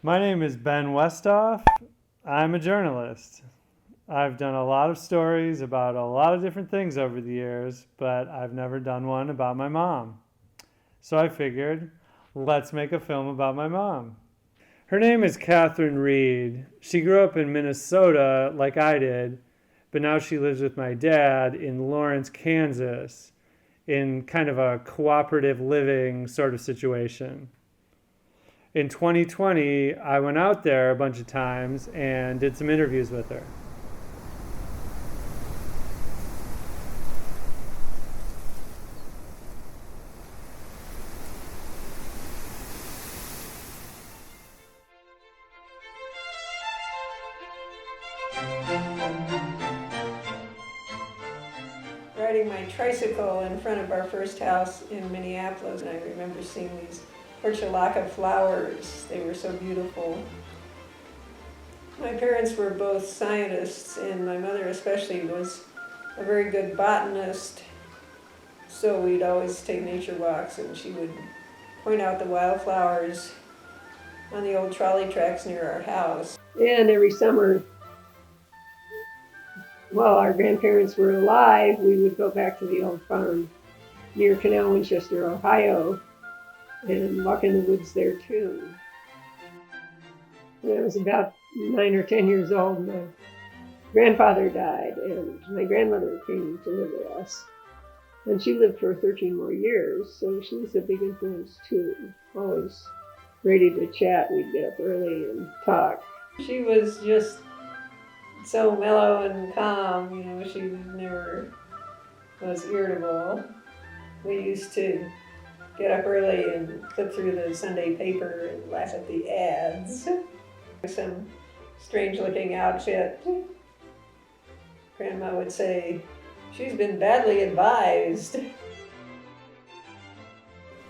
My name is Ben Westhoff. I'm a journalist. I've done a lot of stories about a lot of different things over the years, but I've never done one about my mom. So I figured, let's make a film about my mom. Her name is Catherine Reed. She grew up in Minnesota like I did, but now she lives with my dad in Lawrence, Kansas, in kind of a cooperative living sort of situation. In 2020, I went out there a bunch of times and did some interviews with her. Riding my tricycle in front of our first house in Minneapolis, and I remember seeing these portulaca flowers. They were so beautiful. My parents were both scientists, and my mother especially was a very good botanist. So we'd always take nature walks, and she would point out the wildflowers on the old trolley tracks near our house. And every summer, while our grandparents were alive, we would go back to the old farm near Canal Winchester, Ohio, and walk in the woods there too. When I was about 9 or 10 years old, my grandfather died, and my grandmother came to live with us. And she lived for 13 more years, so she was a big influence too. Always ready to chat. We'd get up early and talk. She was just so mellow and calm, she never was irritable. We used to get up early and flip through the Sunday paper and laugh at the ads. Some strange-looking outfit. Grandma would say, "She's been badly advised."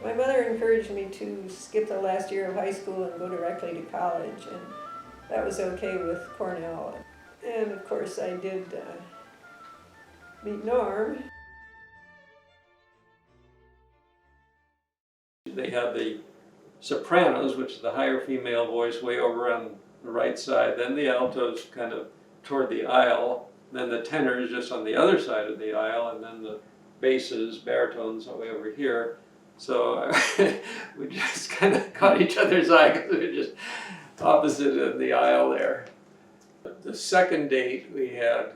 My mother encouraged me to skip the last year of high school and go directly to college, and that was okay with Cornell. And of course I did meet Norm. They had the sopranos, which is the higher female voice, way over on the right side, then the altos kind of toward the aisle, then the tenors just on the other side of the aisle, and then the basses, baritones way over here. So we just kind of caught each other's eye because we were just opposite in the aisle there. The second date we had,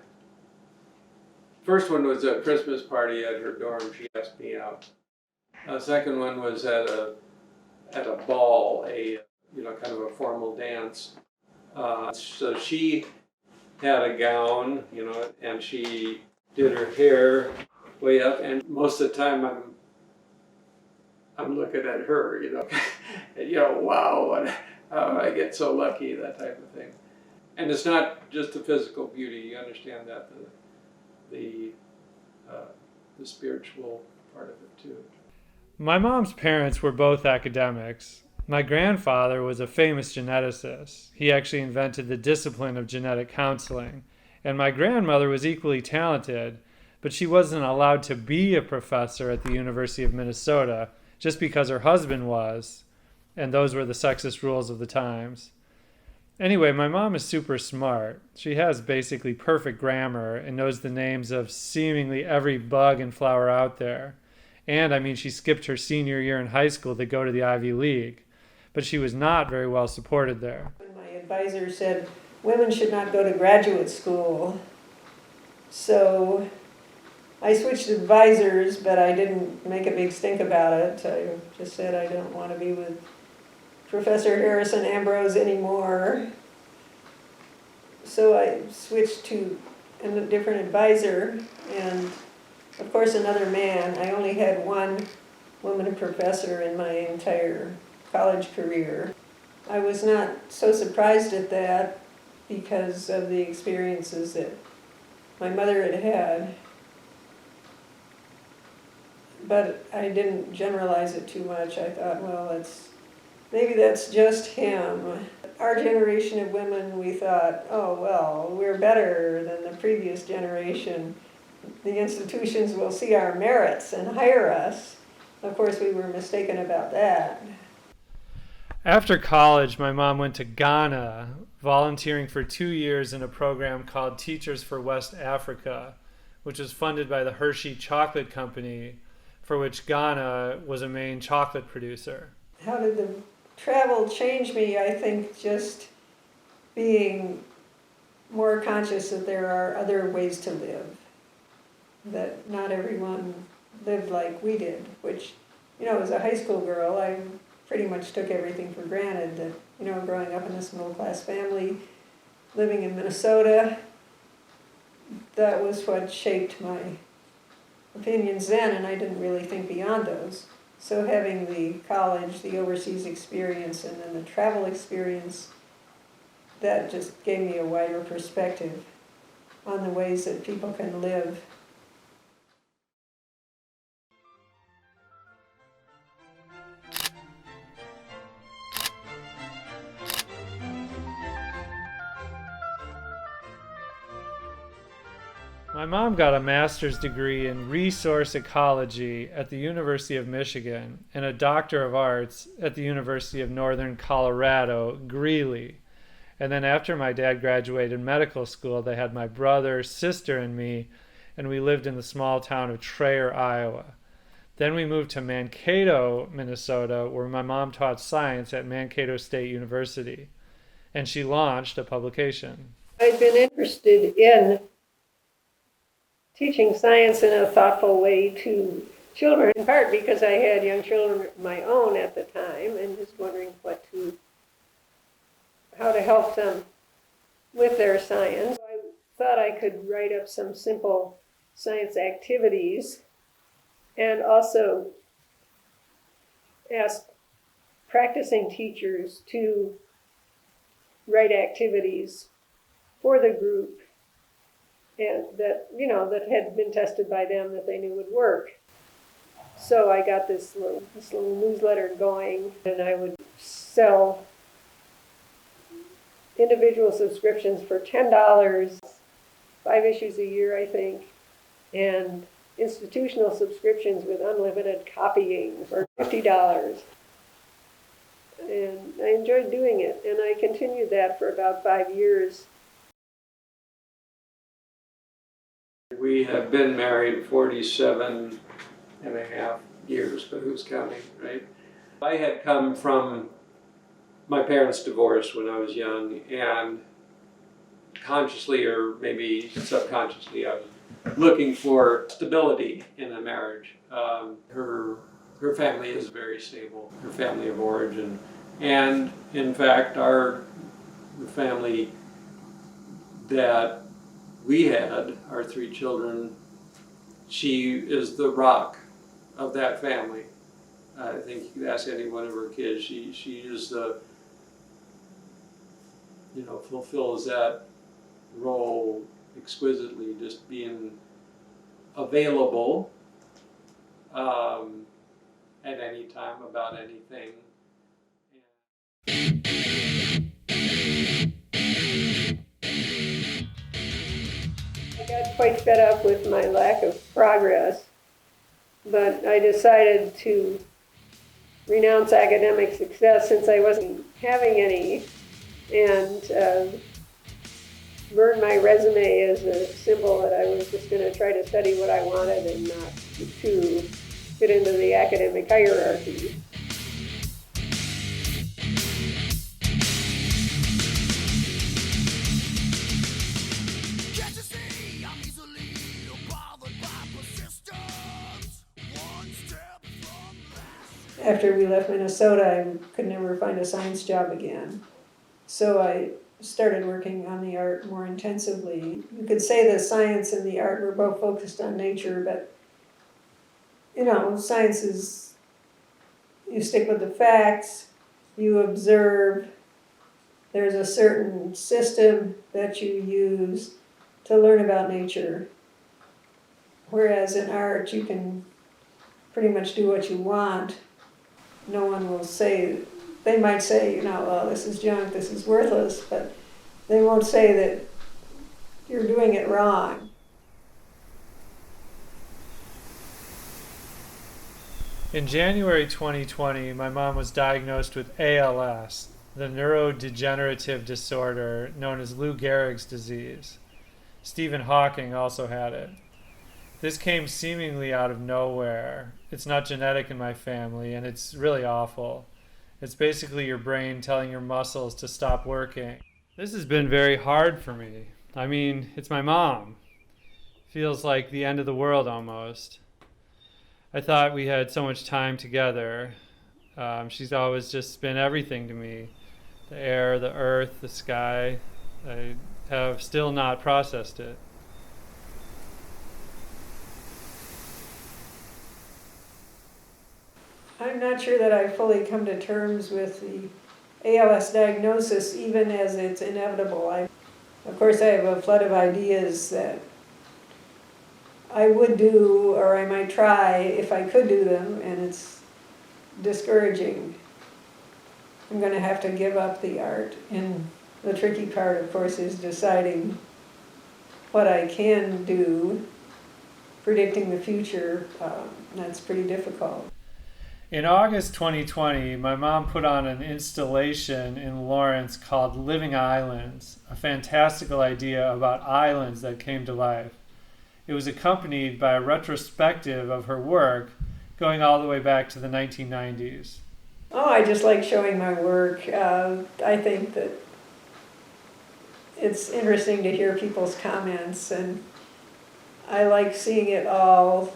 first one was a Christmas party at her dorm. She asked me out. The second one was at a ball, kind of a formal dance. So she had a gown, and she did her hair way up, and most of the time I'm looking at her, and wow, how I get so lucky, that type of thing. And it's not just the physical beauty. You understand that the spiritual part of it too. My mom's parents were both academics. My grandfather was a famous geneticist. He actually invented the discipline of genetic counseling. And my grandmother was equally talented, but she wasn't allowed to be a professor at the University of Minnesota just because her husband was, and those were the sexist rules of the times. Anyway, my mom is super smart. She has basically perfect grammar and knows the names of seemingly every bug and flower out there. And she skipped her senior year in high school to go to the Ivy League, but she was not very well supported there. My advisor said women should not go to graduate school. So I switched advisors, but I didn't make a big stink about it. I just said I don't want to be with Professor Harrison Ambrose anymore. So I switched to a different advisor, and of course another man. I only had one woman professor in my entire college career. I was not so surprised at that because of the experiences that my mother had had. But I didn't generalize it too much. I thought, well, maybe that's just him. Our generation of women, we thought, oh, well, we're better than the previous generation. The institutions will see our merits and hire us. Of course, we were mistaken about that. After college, my mom went to Ghana, volunteering for 2 years in a program called Teachers for West Africa, which was funded by the Hershey Chocolate Company, for which Ghana was a main chocolate producer. How did the travel change me? I think just being more conscious that there are other ways to live, that not everyone lived like we did, which, as a high school girl, I pretty much took everything for granted, that, growing up in this middle-class family, living in Minnesota, that was what shaped my opinions then, and I didn't really think beyond those. So having the college, the overseas experience, and then the travel experience, that just gave me a wider perspective on the ways that people can live. My mom got a master's degree in resource ecology at the University of Michigan and a Doctor of Arts at the University of Northern Colorado, Greeley. And then after my dad graduated medical school, they had my brother, sister, and me, and we lived in the small town of Traer, Iowa. Then we moved to Mankato, Minnesota, where my mom taught science at Mankato State University, and she launched a publication. I've been interested in teaching science in a thoughtful way to children, in part because I had young children of my own at the time, and just wondering how to help them with their science. I thought I could write up some simple science activities and also ask practicing teachers to write activities for the group and that had been tested by them, that they knew would work. So I got this little newsletter going, and I would sell individual subscriptions for $10, 5 issues a year, I think, and institutional subscriptions with unlimited copying for $50. And I enjoyed doing it, and I continued that for about 5 years. We have been married 47 and a half years, but who's counting, right? I had come from my parents' divorce when I was young, and consciously or maybe subconsciously, I was looking for stability in a marriage. Her family is very stable, her family of origin, and in fact, the family that we had, our 3 children, she is the rock of that family. I think you could ask any one of her kids, she is the, fulfills that role exquisitely, just being available at any time about anything. I got quite fed up with my lack of progress, but I decided to renounce academic success since I wasn't having any, and burn my resume as a symbol that I was just going to try to study what I wanted and not to fit into the academic hierarchy. After we left Minnesota, I could never find a science job again. So I started working on the art more intensively. You could say the science and the art were both focused on nature, but science is, you stick with the facts, you observe, there's a certain system that you use to learn about nature. Whereas in art, you can pretty much do what you want. No one will say, they might say, well, this is junk, this is worthless, but they won't say that you're doing it wrong. In January 2020, my mom was diagnosed with ALS, the neurodegenerative disorder known as Lou Gehrig's disease. Stephen Hawking also had it. This came seemingly out of nowhere. It's not genetic in my family, and it's really awful. It's basically your brain telling your muscles to stop working. This has been very hard for me. I mean, it's my mom. Feels like the end of the world almost. I thought we had so much time together. She's always just been everything to me. The air, the earth, the sky. I have still not processed it. I'm not sure that I've fully come to terms with the ALS diagnosis, even as it's inevitable. Of course, I have a flood of ideas that I would do, or I might try if I could do them, and it's discouraging. I'm going to have to give up the art, and the tricky part, of course, is deciding what I can do. Predicting the future, that's pretty difficult. In August 2020, my mom put on an installation in Lawrence called Living Islands, a fantastical idea about islands that came to life. It was accompanied by a retrospective of her work going all the way back to the 1990s. Oh, I just like showing my work. I think that it's interesting to hear people's comments, and I like seeing it all.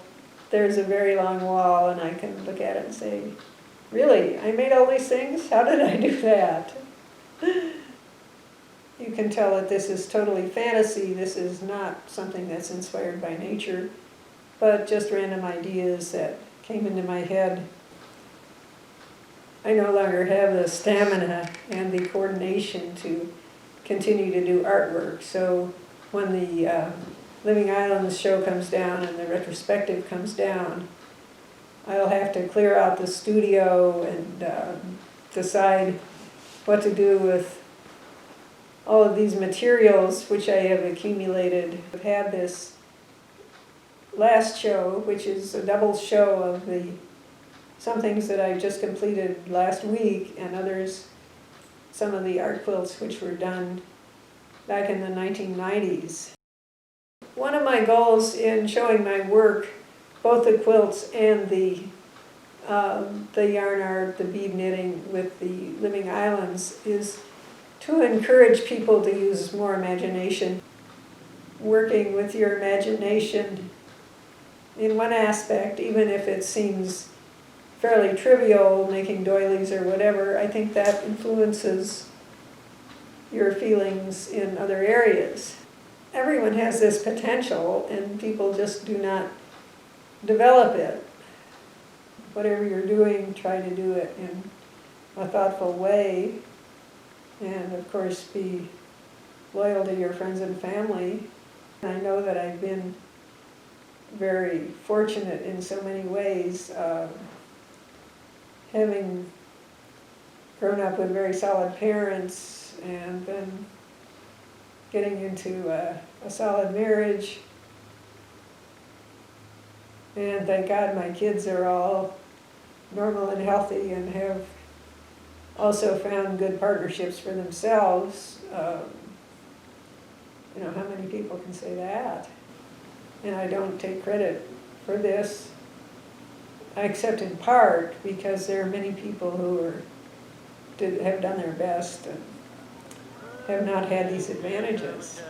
There's a very long wall, and I can look at it and say, really, I made all these things? How did I do that? You can tell that this is totally fantasy. This is not something that's inspired by nature, but just random ideas that came into my head. I no longer have the stamina and the coordination to continue to do artwork. So when the Living Islands show comes down and the retrospective comes down, I'll have to clear out the studio and decide what to do with all of these materials which I have accumulated. I've had this last show, which is a double show of some things that I just completed last week, and others, some of the art quilts which were done back in the 1990s. One of my goals in showing my work, both the quilts and the yarn art, the bead knitting with the Living Islands, is to encourage people to use more imagination. Working with your imagination in one aspect, even if it seems fairly trivial, making doilies or whatever, I think that influences your feelings in other areas. Everyone has this potential, and people just do not develop it. Whatever you're doing, try to do it in a thoughtful way, and of course be loyal to your friends and family. I know that I've been very fortunate in so many ways, having grown up with very solid parents and then getting into a solid marriage. And thank God my kids are all normal and healthy and have also found good partnerships for themselves. How many people can say that? And I don't take credit for this, except in part because there are many people who have done their best and have not had these advantages.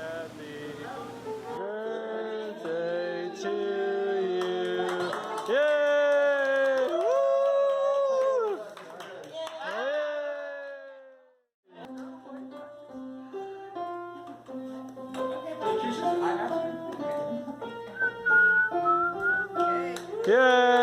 Yeah.